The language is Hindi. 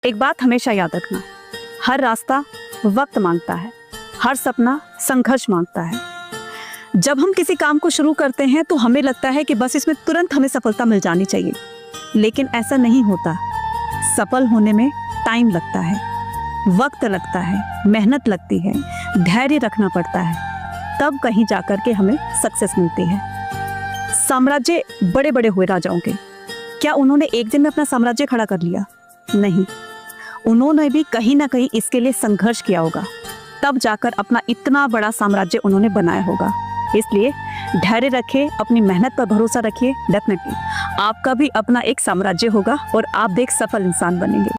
एक बात हमेशा याद रखना, हर रास्ता वक्त मांगता है, हर सपना संघर्ष मांगता है। जब हम किसी काम को शुरू करते हैं तो हमें लगता है कि बस इसमें तुरंत हमें सफलता मिल जानी चाहिए, लेकिन ऐसा नहीं होता। सफल होने में टाइम लगता है, वक्त लगता है, मेहनत लगती है, धैर्य रखना पड़ता है, तब कहीं जाकर के हमें सक्सेस मिलती है। साम्राज्य बड़े बड़े हुए राजाओं के, क्या उन्होंने एक दिन में अपना साम्राज्य खड़ा कर लिया? नहीं, उन्होंने भी कहीं ना कहीं इसके लिए संघर्ष किया होगा, तब जाकर अपना इतना बड़ा साम्राज्य उन्होंने बनाया होगा। इसलिए धैर्य रखिए, अपनी मेहनत पर भरोसा रखिए। डेफिनेटली आपका भी अपना एक साम्राज्य होगा और आप भी एक सफल इंसान बनेंगे।